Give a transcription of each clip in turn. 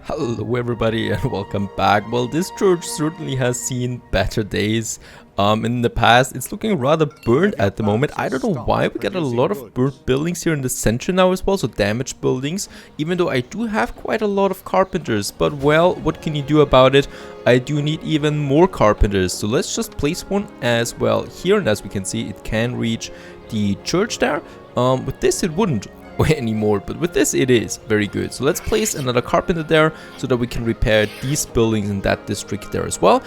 Hello everybody and welcome back. Well, this church certainly has seen better days. In the past, it's looking rather burnt at the moment. I don't know why we got a lot of burnt buildings here in the center now as well, so damaged buildings. Even though I do have quite a lot of carpenters, but well, what can you do about it? I do need even more carpenters, so let's just place one as well here, and as we can see, it can reach the church there. With this, it wouldn't anymore, but with this it is very good. So let's place another carpenter there so that we can repair these buildings in that district there as well,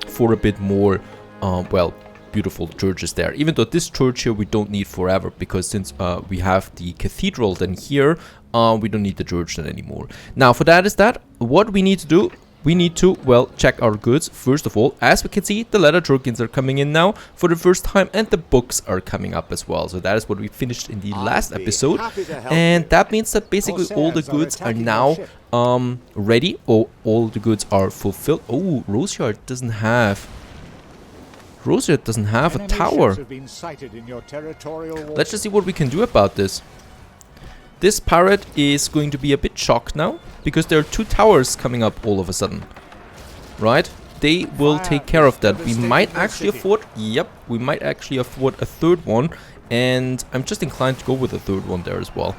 for a bit more well, beautiful churches there. Even though this church here we don't need forever, because since we have the cathedral then here, we don't need the church then anymore. Now for that is that what we need to do. We need to, well, check our goods. First of all, as we can see, the leather jerkins are coming in now for the first time, and the books are coming up as well. So that is what we finished in the last episode. And that means that basically all the goods are now ready, or all the goods are fulfilled. Oh, Roseyard doesn't have a tower. Let's just see what we can do about this. This pirate is going to be a bit shocked now, because there are two towers coming up all of a sudden. Right? They will take care of that. We might actually afford... Yep, we might actually afford a third one. And I'm just inclined to go with a third one there as well.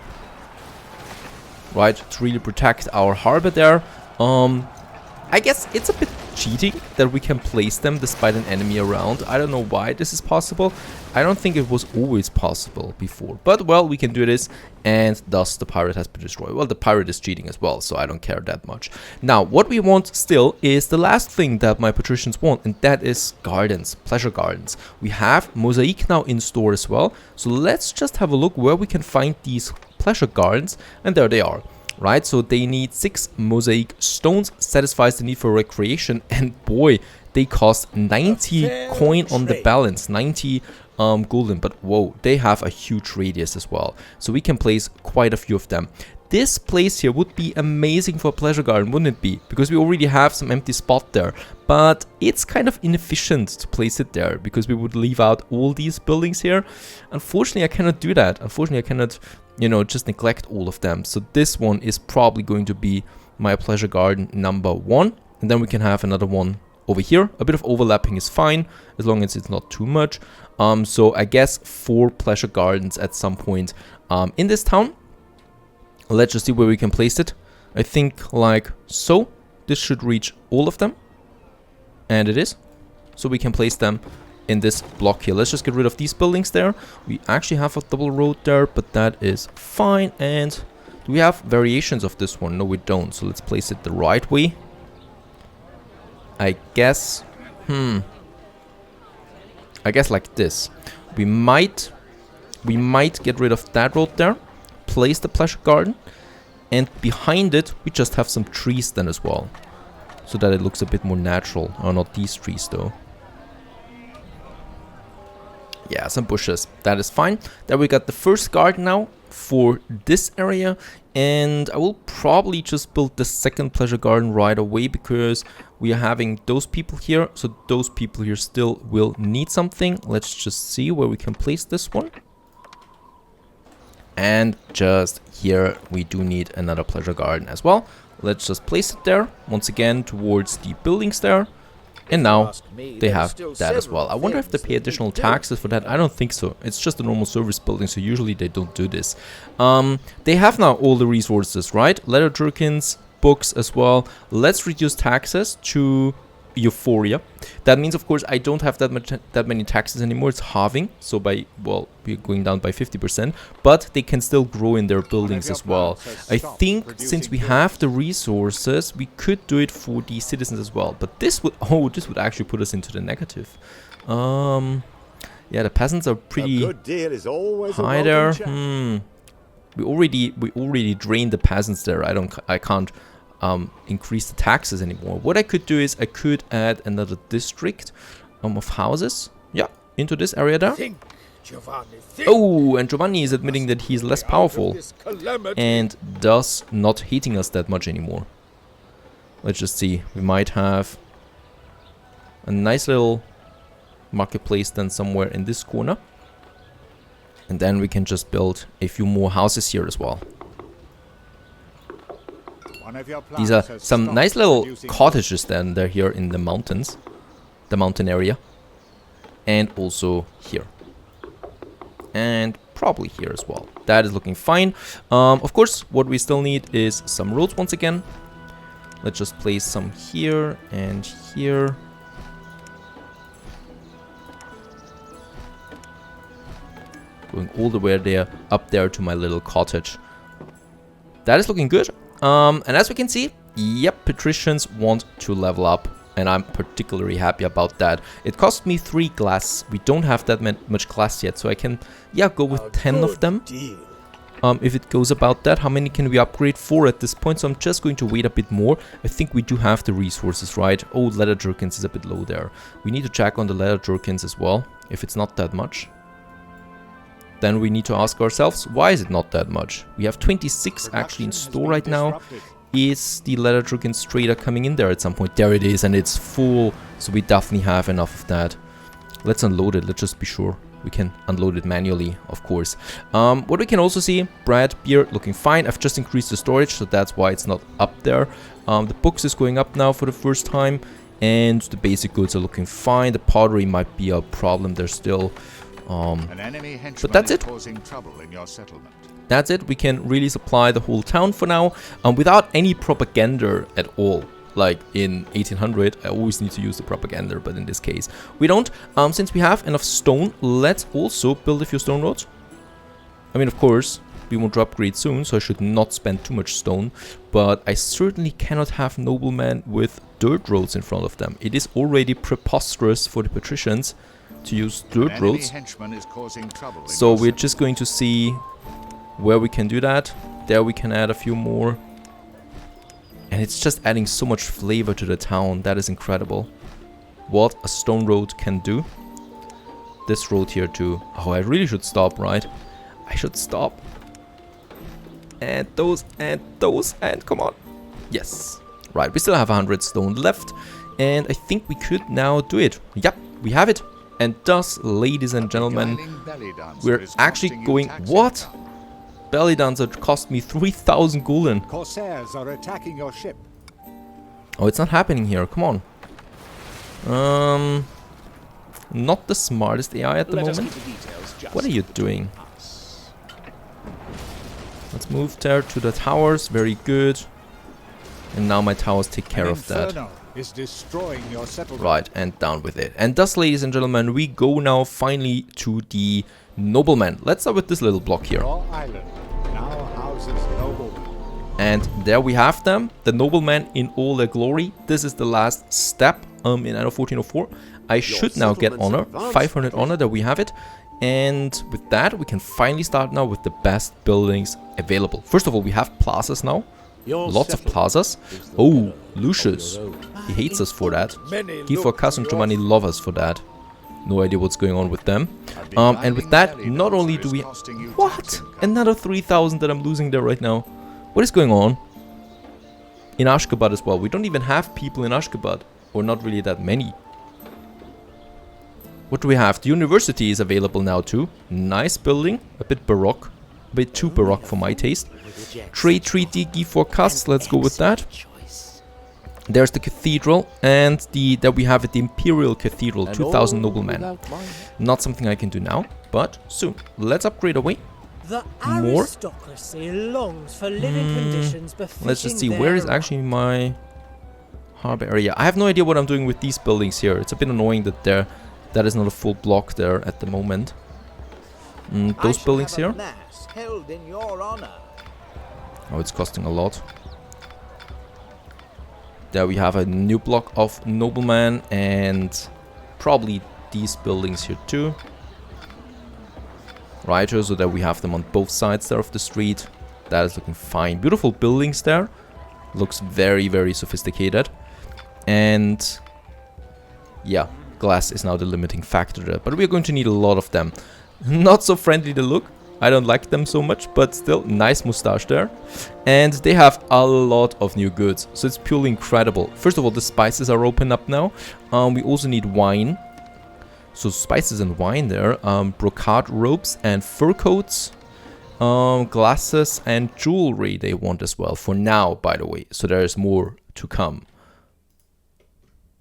Right? To really protect our harbor there. I guess it's a bit cheating that we can place them despite an enemy around. I don't know why this is possible. I don't think it was always possible before. But, well, we can do this, and thus the pirate has been destroyed. Well, the pirate is cheating as well, so I don't care that much. Now, what we want still is the last thing that my patricians want, and that is gardens, pleasure gardens. We have mosaic now in store as well, so let's just have a look where we can find these pleasure gardens, and there they are. Right, so they need 6 mosaic stones, satisfies the need for recreation, and boy, they cost 90 coin on the balance, 90 golden, but whoa, they have a huge radius as well, so we can place quite a few of them. This place here would be amazing for a pleasure garden, wouldn't it be? Because we already have some empty spot there, but it's kind of inefficient to place it there, because we would leave out all these buildings here. Unfortunately, I cannot do that. Unfortunately, I cannot, you know, just neglect all of them. So this one is probably going to be my pleasure garden number 1, and then we can have another one over here. A bit of overlapping is fine, as long as it's not too much. So I guess 4 pleasure gardens at some point in this town. Let's just see where we can place it. I think like so. This should reach all of them. And it is. So we can place them in this block here. Let's just get rid of these buildings there. We actually have a double road there, but that is fine. And do we have variations of this one? No, we don't. So let's place it the right way. I guess... I guess like this. We might get rid of that road there. Place the pleasure garden, and behind it we just have some trees then as well, so that it looks a bit more natural. Oh, not these trees though. Yeah, some bushes. That is fine. Then we got the first garden now for this area, and I will probably just build the second pleasure garden right away, because we are having those people here, so those people here still will need something. Let's just see where we can place this one. And just here we do need another pleasure garden as well. Let's just place it there once again towards the buildings there. And now they have that as well. I wonder if they pay additional taxes for that. I don't think so. It's just a normal service building, so usually they don't do this. They have now all the resources, right? Leather jerkins, books as well. Let's reduce taxes to Euphoria. That means, of course, I don't have that many taxes anymore. It's halving, so by, well, we're going down by 50%, but they can still grow in their buildings as well. I think since we have the resources, we could do it for the citizens as well, but this would actually put us into the negative. Yeah, the peasants are pretty high there. We already drained the peasants there. I can't increase the taxes anymore. What I could do is I could add another district of houses, yeah, into this area there. Oh, and Giovanni is admitting that he's less powerful and thus not hating us that much anymore. Let's just see. We might have a nice little marketplace then somewhere in this corner, and then we can just build a few more houses here as well. These are some nice little cottages then they're here in the mountains. The mountain area. And also here. And probably here as well. That is looking fine. Of course, what we still need is some roads once again. Let's just place some here and here. Going all the way there, up there to my little cottage. That is looking good. And as we can see, yep, patricians want to level up. And I'm particularly happy about that. It cost me 3 glass. We don't have that much glass yet, so I can, yeah, go with 10 of them. If it goes about that, how many can we upgrade? 4 at this point, so I'm just going to wait a bit more. I think we do have the resources, right? Oh, leather jerkins is a bit low there. We need to check on the leather jerkins as well, if it's not that much. Then we need to ask ourselves, why is it not that much? We have 26 actually in store right now. Is the leather jerkins trader coming in there at some point? There it is, and it's full, so we definitely have enough of that. Let's unload it, let's just be sure. We can unload it manually, of course. What we can also see, bread, beer, looking fine. I've just increased the storage, so that's why it's not up there. The books is going up now for the first time, and the basic goods are looking fine. The pottery might be a problem there still. But that's it. That's it. We can really supply the whole town for now, without any propaganda at all. Like in 1800, I always need to use the propaganda, but in this case, we don't. Since we have enough stone, let's also build a few stone roads. I mean, of course, we want to upgrade soon, so I should not spend too much stone. But I certainly cannot have noblemen with dirt roads in front of them. It is already preposterous for the patricians to use dirt roads. So we're just going to see where we can do that. There we can add a few more. And it's just adding so much flavor to the town. That is incredible. What a stone road can do. This road here too. Oh, I really should stop, right? I should stop. And those, and come on. Yes. Right, we still have 100 stone left. And I think we could now do it. Yep, we have it. And thus, ladies and gentlemen, we're actually going... What? Belly dancer cost me 3,000 gulden. Corsairs are attacking your ship. Oh, it's not happening here. Come on. Not the smartest AI at the moment. What are you doing? Let's move there to the towers. Very good. And now my towers take care of that. Is destroying your settlement. Right, and down with it. And thus, ladies and gentlemen, we go now finally to the noblemen. Let's start with this little block here. Your island now houses noblemen. And there we have them, the noblemen in all their glory. This is the last step in Anno 1404. I should now get honor, 500 honor, there we have it. And with that, we can finally start now with the best buildings available. First of all, we have plazas now. Lots of plazas. Oh, Lucius. He hates us for that. He for cousin Giovanni love us for that. No idea what's going on with them. And with that, not only do we... What? Another 3,000 that I'm losing there right now. What is going on? In Ashgabat as well. We don't even have people in Ashgabat. Or not really that many. What do we have? The university is available now too. Nice building. A bit baroque. A bit too baroque for my taste. Trade treaty, G4 Cuss. Let's go with that. There's the cathedral, and there we have it, the Imperial Cathedral, 2,000 noblemen. Not something I can do now, but soon. Let's upgrade away. The aristocracy longs for living conditions befitting. Let's just see, where is actually my harbor area? I have no idea what I'm doing with these buildings here. It's a bit annoying that that is not a full block there at the moment. Those buildings here. Held in your honor. Oh, it's costing a lot. There we have a new block of noblemen and probably these buildings here too. Right, so that we have them on both sides there of the street. That is looking fine. Beautiful buildings there. Looks very, very sophisticated. And yeah, glass is now the limiting factor there. But we're going to need a lot of them. Not so friendly to look. I don't like them so much, but still, nice mustache there. And they have a lot of new goods, so it's purely incredible. First of all, the spices are open up now. We also need wine. So spices and wine there. Brocade robes and fur coats. Glasses and jewelry they want as well. For now, by the way. So there is more to come.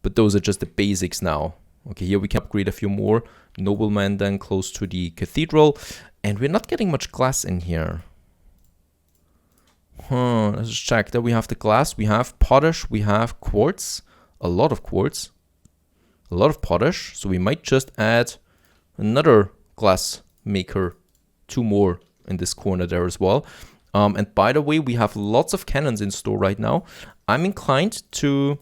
But those are just the basics now. Okay, here we can upgrade a few more. Noblemen then close to the cathedral. And we're not getting much glass in here. Let's just check. There we have the glass. We have potash. We have quartz. A lot of quartz. A lot of potash. So we might just add another glass maker. 2 more in this corner there as well. And by the way, we have lots of cannons in store right now. I'm inclined to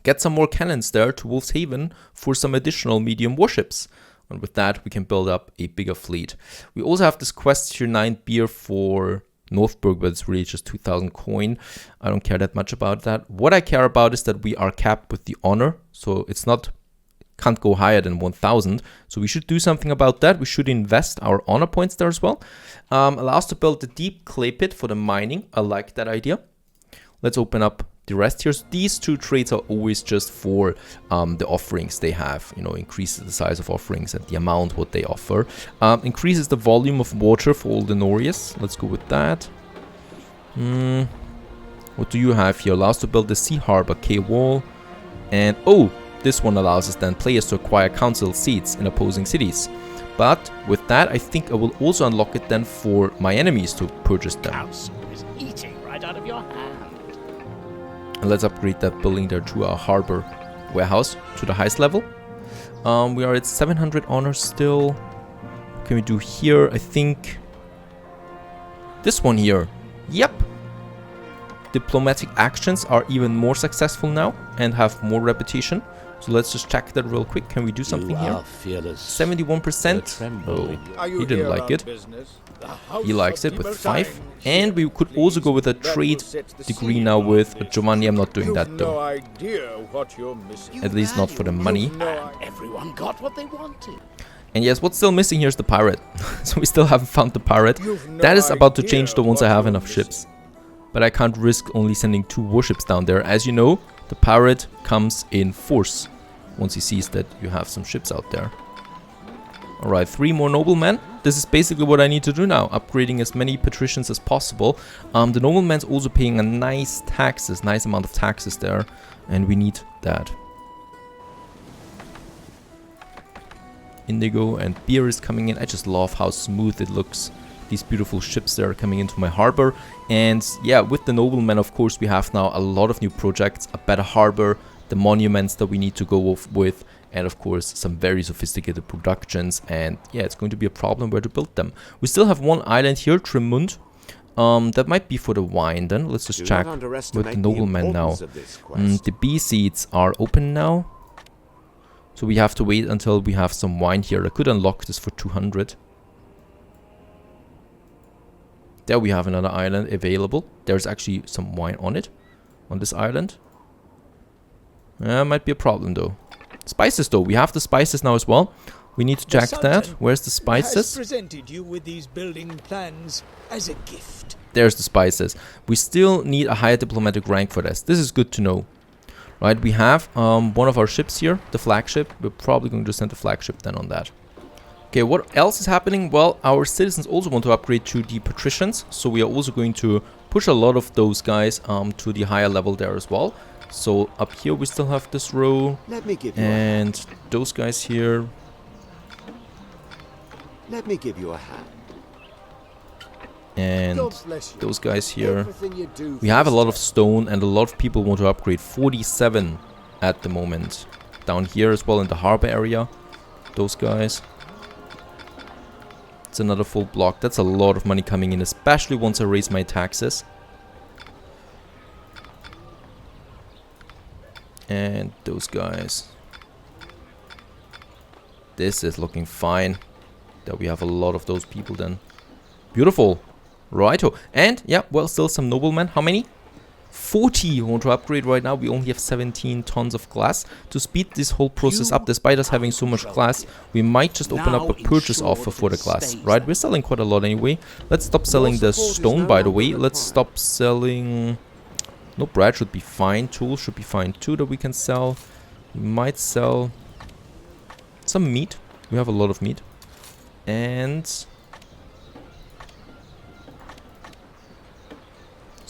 get some more cannons there to Wolf's Haven for some additional medium warships. And with that, we can build up a bigger fleet. We also have this quest tier 9 beer for Northburg, but it's really just 2,000 coin. I don't care that much about that. What I care about is that we are capped with the honor. So it's not, can't go higher than 1,000. So we should do something about that. We should invest our honor points there as well. Allow us to build the deep clay pit for the mining. I like that idea. Let's open up the rest here. So these 2 trades are always just for the offerings they have. You know, increases the size of offerings and the amount what they offer. Increases the volume of water for all the Norius. Let's go with that. What do you have here? Allows to build the sea harbor K wall. And oh, this one allows us then players to acquire council seats in opposing cities. But with that, I think I will also unlock it then for my enemies to purchase them. Council is eating right out of your hand. And let's upgrade that building there to our harbor warehouse to the highest level. We are at 700 honors still. What can we do here? I think this one here. Yep. Diplomatic actions are even more successful now and have more reputation. So let's just check that real quick. Can we do something here? 71%. Oh, he didn't like it. He likes it with 5. And we could also go with a trade degree now with Giovanni. I'm not doing that though. At least not for the money. And everyone got what they wanted. And yes, what's still missing here is the pirate. So we still haven't found the pirate. That is about to change though once I have enough ships. But I can't risk only sending 2 warships down there. As you know, the pirate comes in force once he sees that you have some ships out there. Alright, 3 more noblemen. This is basically what I need to do now. Upgrading as many patricians as possible. The nobleman's also paying a nice amount of taxes there. And we need that. Indigo and beer is coming in. I just love how smooth it looks. These beautiful ships that are coming into my harbor. And yeah, with the noblemen, of course, we have now a lot of new projects. A better harbor. The monuments that we need to go with, and of course some very sophisticated productions. And yeah, it's going to be a problem where to build them. We still have 1 island here, Tremund. That might be for the wine then. Let's just check with the nobleman now. The bee seeds are open now. So we have to wait until we have some wine here. I could unlock this for 200. There we have another island available. There's actually some wine on it, on this island. Might be a problem though. Spices though, we have the spices now as well. We need to check that. Where's the spices? Presented you with these building plans as a gift. There's the spices. We still need a higher diplomatic rank for this. This is good to know. Right, we have one of our ships here, the flagship. We're probably going to send the flagship then on that. Okay, what else is happening? Well, our citizens also want to upgrade to the patricians. So we are also going to push a lot of those guys to the higher level there as well. So up here we still have this row. And those guys here. Let me give you a hand. And those guys here. We have a lot of stone and a lot of people want to upgrade. 47 at the moment. Down here as well in the harbor area. Those guys. It's another full block. That's a lot of money coming in, especially once I raise my taxes. And those guys. This is looking fine. That we have a lot of those people then. Beautiful. Righto. And yeah, well, still some noblemen. How many? 40 want to upgrade right now. We only have 17 tons of glass. To speed this whole process up, despite us having so much glass, we might just open up a purchase offer for the glass. Right, we're selling quite a lot anyway. Let's stop selling the stone, by the way. Let's stop selling... No, bread should be fine. Tools should be fine too that we can sell. We might sell some meat. We have a lot of meat. And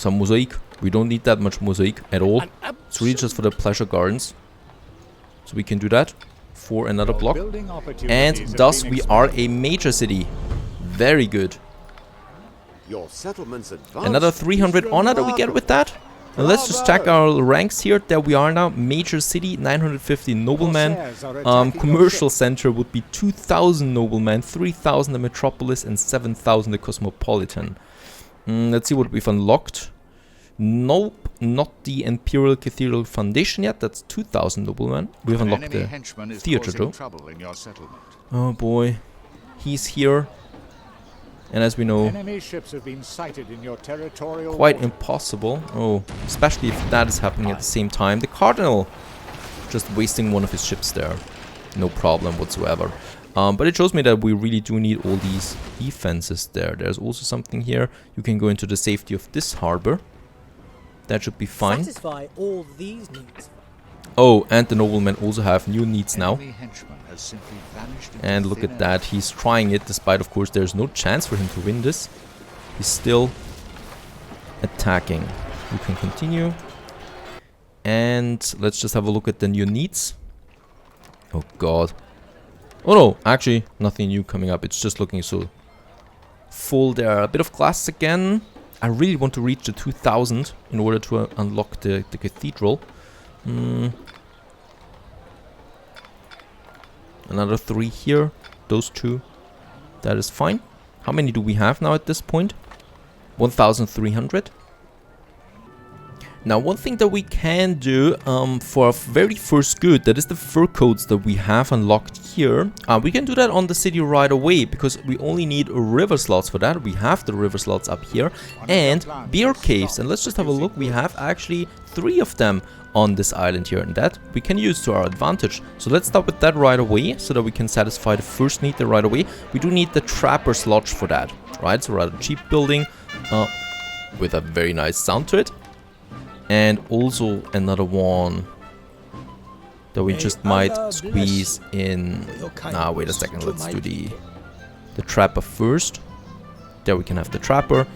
some mosaic. We don't need that much mosaic at all. An It's really just for the pleasure gardens. So we can do that for another block. Building And opportunities have thus been we are expanded. a major city. Very good. Your settlement's advanced. Another 300 honor that we get with that. And let's just check our ranks here. There we are now. Major city, 950 noblemen. Corsairs are attacking your Commercial ship. center would be 2,000 noblemen, 3,000 the metropolis, and 7,000 the cosmopolitan. Let's see what we've unlocked. Nope, not the Imperial Cathedral Foundation yet. That's 2,000 noblemen. We've An unlocked enemy the henchman is theater causing though. trouble in your settlement. Oh boy, he's here. And as we know, Enemy ships have been sighted in your territorial quite waters. impossible. Oh, especially if that is happening at the same time. The Cardinal just wasting one of his ships there. No problem whatsoever. But it shows me that we really do need all these defenses there. There's also something here. You can go into the safety of this harbor. That should be fine. Satisfy all these needs. Oh, and the noblemen also have new needs now. Enemy henchman has simply vanished into And look thin at air. that. He's trying it, despite, of course, there's no chance for him to win this. He's still attacking. We can continue. And let's just have a look at the new needs. Oh, God. Oh, no. Actually, nothing new coming up. It's just looking so full there. A bit of glass again. I really want to reach the 2,000 in order to unlock the cathedral. Another 3 here. Those 2. That is fine. How many do we have now at this point? 1,300. Now, one thing that we can do for our very first good, that is the fur coats that we have unlocked here. We can do that on the city right away, because we only need river slots for that. We have the river slots up here. And bear caves. And let's just have a look. We have actually 3 of them on this island here, and that we can use to our advantage. So let's start with that right away, so that we can satisfy the first need there right away. We do need the Trapper's Lodge for that, right? So rather cheap building with a very nice sound to it. And also another one that we just might squeeze in. Nah, wait a second. Let's do the trapper first. There we can have the trapper.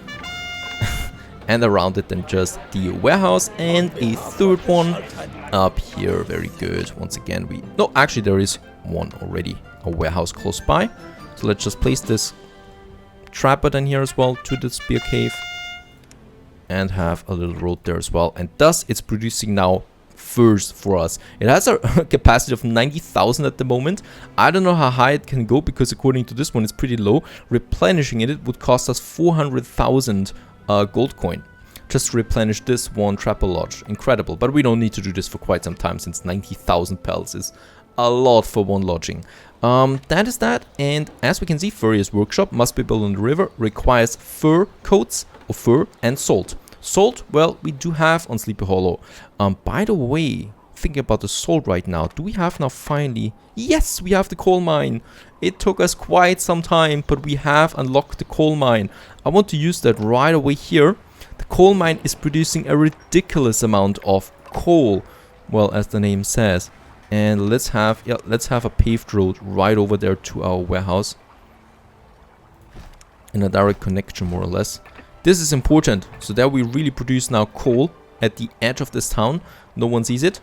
And around it then just the warehouse. And a third one up here. Very good. Once again we... No, actually there is one already. A warehouse close by. So let's just place this trapper then here as well to the spear cave. And have a little road there as well. And thus it's producing now furs for us. It has a capacity of 90,000 at the moment. I don't know how high it can go, because according to this one it's pretty low. Replenishing it would cost us 400,000 gold coin. Just to replenish this one Trapper Lodge. Incredible. But we don't need to do this for quite some time, since 90,000 pels is a lot for one lodging. That is that. And as we can see, Furrier's Workshop must be built on the river. Requires fur coats of fur and salt. Salt, well, we do have on Sleepy Hollow. By the way, thinking about the salt right now, do we have now finally... Yes, we have the coal mine. It took us quite some time, but we have unlocked the coal mine. I want to use that right away here. The coal mine is producing a ridiculous amount of coal, well, as the name says. And let's have a paved road right over there to our warehouse. In a direct connection, more or less. This is important, so that we really produce now coal at the edge of this town. No one sees it.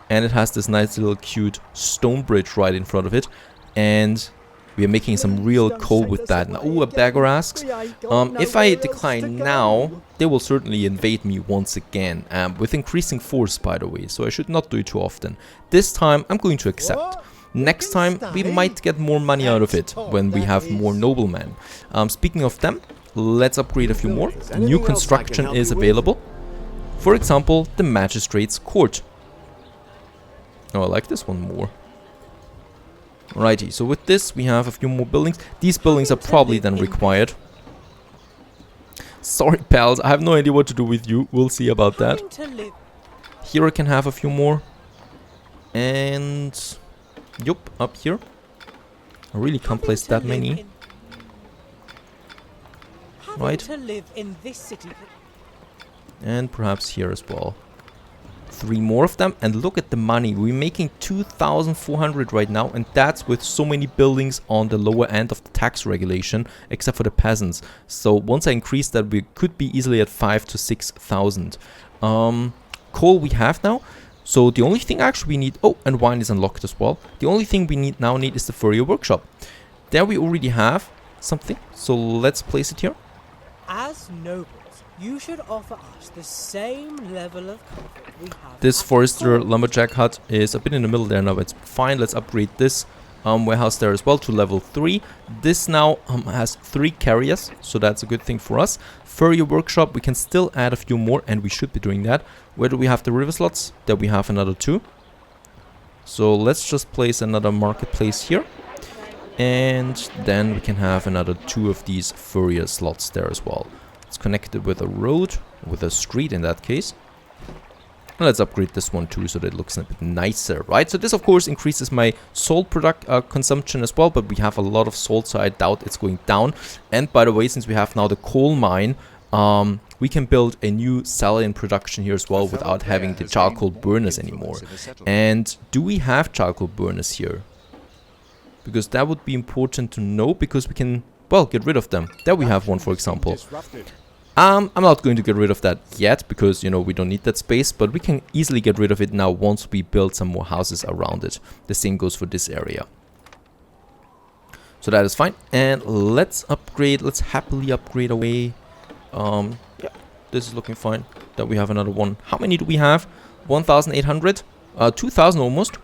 And it has this nice little cute stone bridge right in front of it. And we are making some real coal with that. Now, a beggar asks, if I decline now, they will certainly invade me once again. With increasing force, by the way, so I should not do it too often. This time, I'm going to accept. Next time, we might get more money out of it when we have more noblemen. Speaking of them, let's upgrade a few more. New construction is available. For example, the Magistrate's Court. Oh, I like this one more. Righty, so with this we have a few more buildings. These buildings are probably then required. Sorry, pals, I have no idea what to do with you. We'll see about that. Here I can have a few more. And... yup, up here. I really can't place that many. Right. To live in this city. And perhaps here as well. 3 more of them, and look at the money. We're making 2,400 right now, and that's with so many buildings on the lower end of the tax regulation, except for the peasants. So once I increase that, we could be easily at 5,000 to 6,000. Coal we have now. So the only thing actually we need... Oh, and wine is unlocked as well. The only thing we need is the furrier workshop. There we already have something. So let's place it here. As nobles, you should offer us the same level of comfort we have. This at forester court. lumberjack hut is a bit in the middle there now. It's fine. Let's upgrade this warehouse there as well to level 3. This now has 3 carriers, so that's a good thing for us. Furrier workshop, we can still add a few more, and we should be doing that. Where do we have the river slots? There we have another 2. So let's just place another marketplace here. And then we can have another 2 of these furrier slots there as well. It's connected with a road, with a street in that case. And let's upgrade this one too, so that it looks a bit nicer, right? So this of course increases my salt product consumption as well, but we have a lot of salt, so I doubt it's going down. And by the way, since we have now the coal mine, we can build a new salarian production here as well without having the charcoal burners anymore. And do we have charcoal burners here? Because that would be important to know, because we can, well, get rid of them. There we have one, for example. I'm not going to get rid of that yet, because, you know, we don't need that space, but we can easily get rid of it now once we build some more houses around it. The same goes for this area. So that is fine. And let's upgrade, let's happily upgrade away. Yeah, this is looking fine. That we have another one. How many do we have? 1,800? 2,000 almost.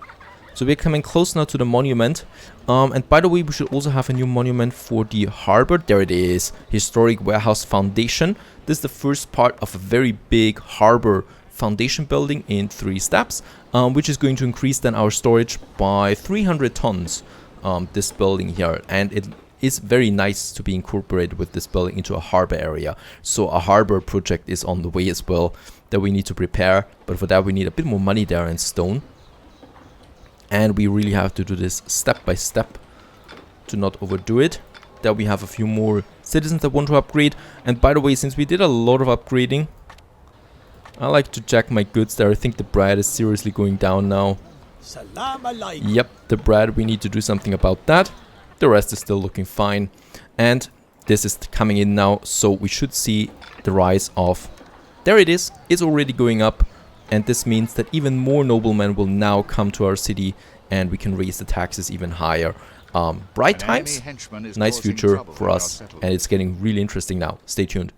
So we're coming close now to the monument. And by the way, we should also have a new monument for the harbor. There it is. Historic Warehouse Foundation. This is the first part of a very big harbor foundation building in 3 steps, which is going to increase then our storage by 300 tons. This building here. And it is very nice to be incorporated with this building into a harbor area. So a harbor project is on the way as well that we need to prepare. But for that, we need a bit more money there in stone. And we really have to do this step by step to not overdo it. There we have a few more citizens that want to upgrade. And by the way, since we did a lot of upgrading, I like to check my goods there. I think the bread is seriously going down now. Salam alaikum. Yep, the bread, we need to do something about that. The rest is still looking fine. And this is coming in now, so we should see the rise of... There it is, it's already going up. And this means that even more noblemen will now come to our city, and we can raise the taxes even higher. Bright times, nice future for us, and it's getting really interesting now. Stay tuned.